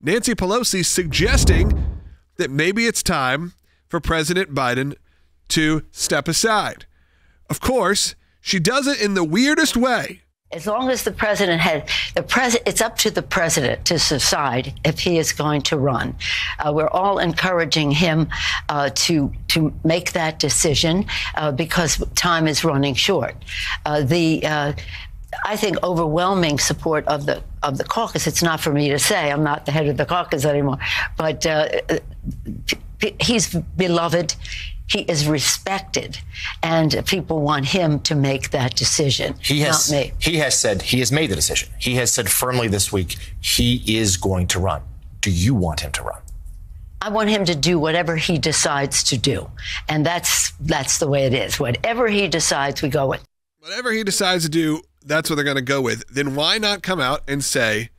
Nancy Pelosi suggesting that maybe it's time for President Biden to step aside. Of course, she does it in the weirdest way. As long as the president it's up to the president to decide if he is going to run. We're all encouraging him to make that decision because time is running short. I think overwhelming support of the caucus. It's not for me to say. I'm not the head of the caucus anymore, but he's beloved. He is respected, and people want him to make that decision, not me. He has said he has made the decision. He has said firmly this week he is going to run. Do you want him to run? I want him to do whatever he decides to do, and that's the way it is. Whatever he decides, we go with. Whatever he decides to do, that's what they're going to go with. Then why not come out and say,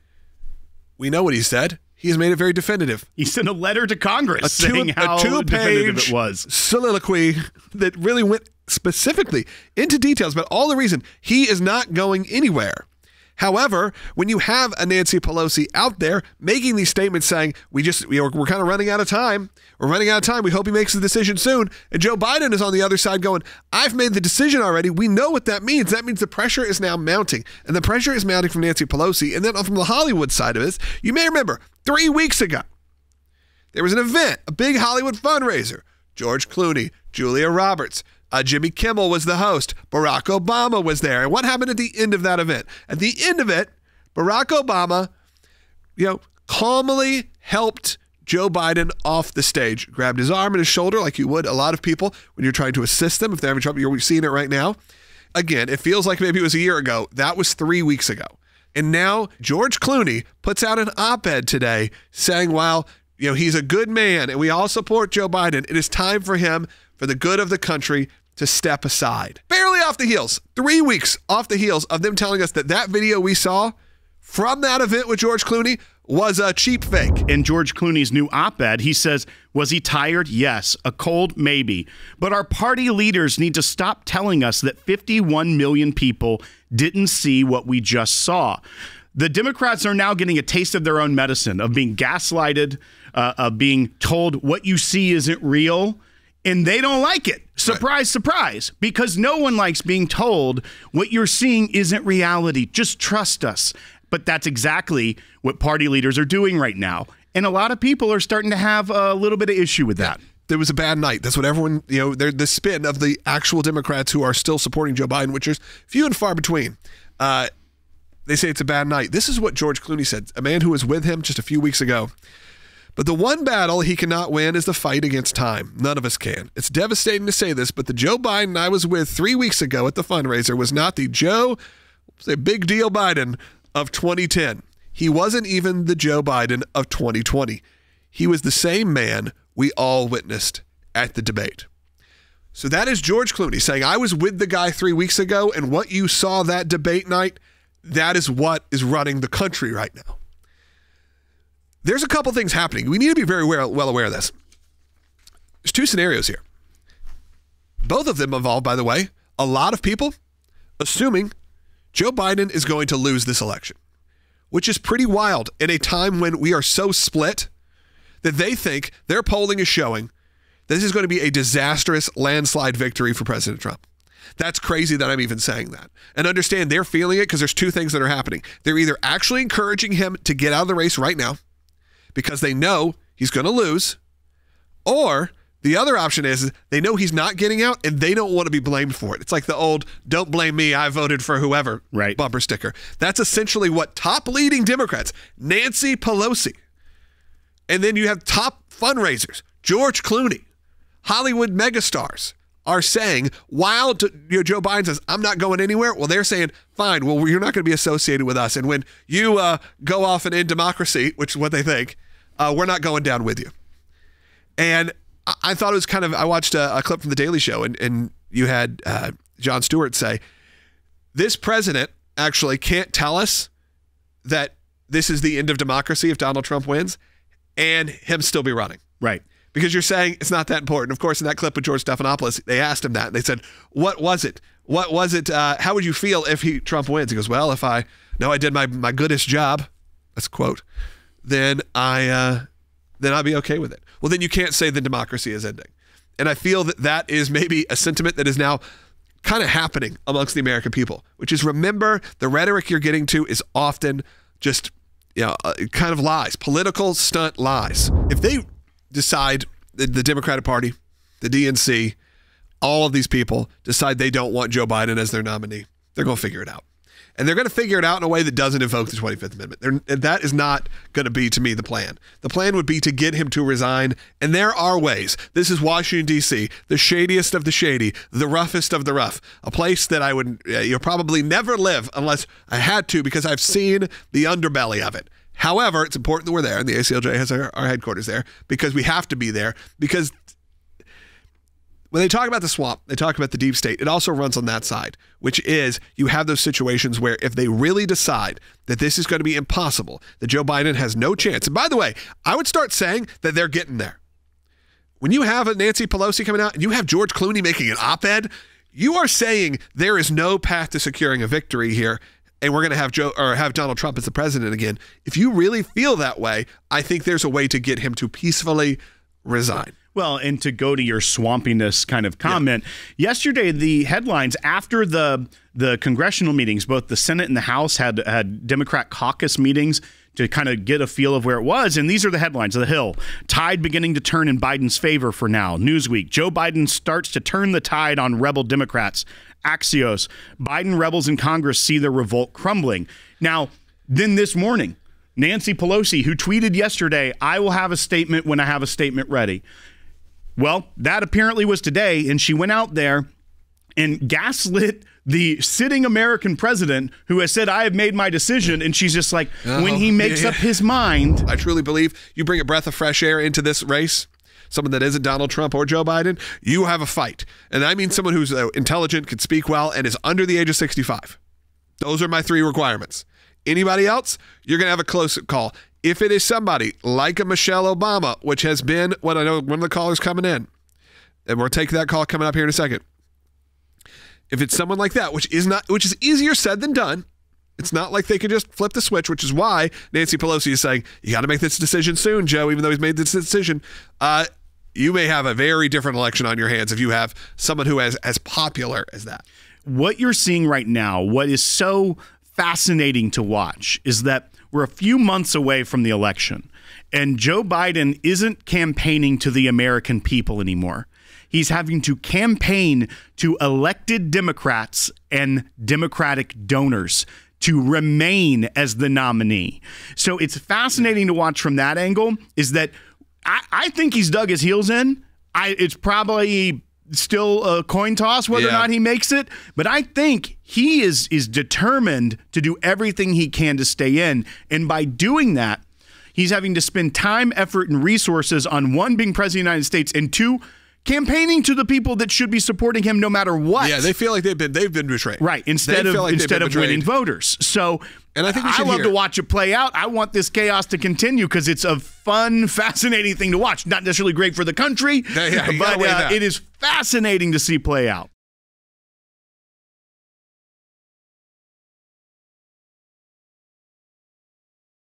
we know what he said. He has made it very definitive. He sent a letter to Congress saying how definitive it was. Soliloquy that really went specifically into details about all the reason he is not going anywhere. However, when you have a Nancy Pelosi out there making these statements saying, we're kind of running out of time. We're running out of time. We hope he makes the decision soon. And Joe Biden is on the other side going, I've made the decision already. We know what that means. That means the pressure is now mounting. And the pressure is mounting from Nancy Pelosi. And then from the Hollywood side of this, you may remember 3 weeks ago, there was an event, a big Hollywood fundraiser. George Clooney, Julia Roberts, Jimmy Kimmel was the host. Barack Obama was there. And what happened at the end of that event? At the end of it, Barack Obama, calmly helped Joe Biden off the stage, grabbed his arm and his shoulder like you would a lot of people when you're trying to assist them if they're having trouble. You're seeing it right now. Again, it feels like maybe it was a year ago. That was 3 weeks ago. And now George Clooney puts out an op-ed today saying, while he's a good man and we all support Joe Biden, it is time for him, for the good of the country, to step aside. Barely off the heels, 3 weeks off the heels of them telling us that video we saw from that event with George Clooney was a cheap fake. In George Clooney's new op-ed, he says, was he tired? Yes. A cold? Maybe. But our party leaders need to stop telling us that 51 million people didn't see what we just saw. The Democrats are now getting a taste of their own medicine, of being gaslighted, of being told what you see isn't real. And they don't like it. Surprise, surprise. Because no one likes being told what you're seeing isn't reality. Just trust us. But that's exactly what party leaders are doing right now. And a lot of people are starting to have a little bit of issue with that. There was a bad night. That's what everyone, they're the spin of the actual Democrats who are still supporting Joe Biden, which is few and far between. They say it's a bad night. This is what George Clooney said, a man who was with him just a few weeks ago. But the one battle he cannot win is the fight against time. None of us can. It's devastating to say this, but the Joe Biden I was with 3 weeks ago at the fundraiser was not the big deal Biden of 2010. He wasn't even the Joe Biden of 2020. He was the same man we all witnessed at the debate. So that is George Clooney saying, I was with the guy 3 weeks ago, and what you saw that debate night, that is what is running the country right now. There's a couple things happening. We need to be very well aware of this. There's two scenarios here. Both of them involve, by the way, a lot of people assuming Joe Biden is going to lose this election, which is pretty wild in a time when we are so split that they think their polling is showing this is going to be a disastrous landslide victory for President Trump. That's crazy that I'm even saying that. And understand they're feeling it because there's two things that are happening. They're either actually encouraging him to get out of the race right now because they know he's going to lose, or the other option is they know he's not getting out and they don't want to be blamed for it. It's like the old, don't blame me, I voted for whoever bumper sticker. That's essentially what top leading Democrats, Nancy Pelosi, and then you have top fundraisers, George Clooney, Hollywood megastars, are saying while Joe Biden says, I'm not going anywhere. Well, they're saying, fine, well, you're not going to be associated with us. And when you go off and end democracy, which is what they think, we're not going down with you. And I thought it was kind of, I watched a clip from The Daily Show, and you had Jon Stewart say, this president actually can't tell us that this is the end of democracy if Donald Trump wins, and him still be running. Right. Because you're saying it's not that important. Of course, in that clip with George Stephanopoulos, they asked him that. And they said, what was it? What was it? How would you feel if Trump wins? He goes, well, if I know I did my goodest job, that's a quote, then I'd be okay with it. Well, then you can't say the democracy is ending. And I feel that is maybe a sentiment that is now kind of happening amongst the American people, which is, remember, the rhetoric you're getting to is often just kind of lies, political stunt lies. If they decide, the Democratic Party, the DNC, all of these people decide they don't want Joe Biden as their nominee, they're going to figure it out. And they're going to figure it out in a way that doesn't invoke the 25th Amendment. That is not going to be, to me, the plan. The plan would be to get him to resign. And there are ways. This is Washington, D.C., the shadiest of the shady, the roughest of the rough, a place that I would probably never live unless I had to, because I've seen the underbelly of it. However, it's important that we're there, and the ACLJ has our headquarters there, because we have to be there, because when they talk about the swamp, they talk about the deep state. It also runs on that side, which is you have those situations where if they really decide that this is going to be impossible, that Joe Biden has no chance. And by the way, I would start saying that they're getting there. When you have a Nancy Pelosi coming out and you have George Clooney making an op-ed, you are saying there is no path to securing a victory here, and we're going to have Donald Trump as the president again. If you really feel that way, I think there's a way to get him to peacefully resign. Well, and to go to your swampiness kind of comment, yesterday the headlines after the congressional meetings, both the Senate and the House had Democrat caucus meetings to kind of get a feel of where it was. And these are the headlines of The Hill. Tide beginning to turn in Biden's favor for now. Newsweek, Joe Biden starts to turn the tide on rebel Democrats. Axios, Biden rebels in Congress see their revolt crumbling. Now, then this morning, Nancy Pelosi, who tweeted yesterday, I will have a statement when I have a statement ready. Well, that apparently was today, and she went out there and gaslit the sitting American president who has said, I have made my decision, and she's just like, when he makes up his mind. I truly believe you bring a breath of fresh air into this race, someone that isn't Donald Trump or Joe Biden, you have a fight. And I mean someone who's intelligent, can speak well, and is under the age of 65. Those are my 3 requirements. Anybody else, you're going to have a close call. If it is somebody like a Michelle Obama, which has been what I know one of the callers coming in, and we'll take that call coming up here in a second. If it's someone like that, which is easier said than done, it's not like they can just flip the switch, which is why Nancy Pelosi is saying, you got to make this decision soon, Joe, even though he's made this decision. You may have a very different election on your hands if you have someone who is as popular as that. What you're seeing right now, what is so fascinating to watch, is that we're a few months away from the election, and Joe Biden isn't campaigning to the American people anymore. He's having to campaign to elected Democrats and Democratic donors to remain as the nominee. So it's fascinating to watch from that angle, is that I think he's dug his heels in. It's probably still a coin toss whether or not he makes it, but I think he is determined to do everything he can to stay in, and by doing that, he's having to spend time, effort, and resources on, 1, being president of the United States, and 2, campaigning to the people that should be supporting him no matter what. Yeah, they feel like they've been betrayed. Right, instead of winning voters. So, and I think I love to watch it play out. I want this chaos to continue because it's a fun, fascinating thing to watch. Not necessarily great for the country, but it is fascinating to see play out.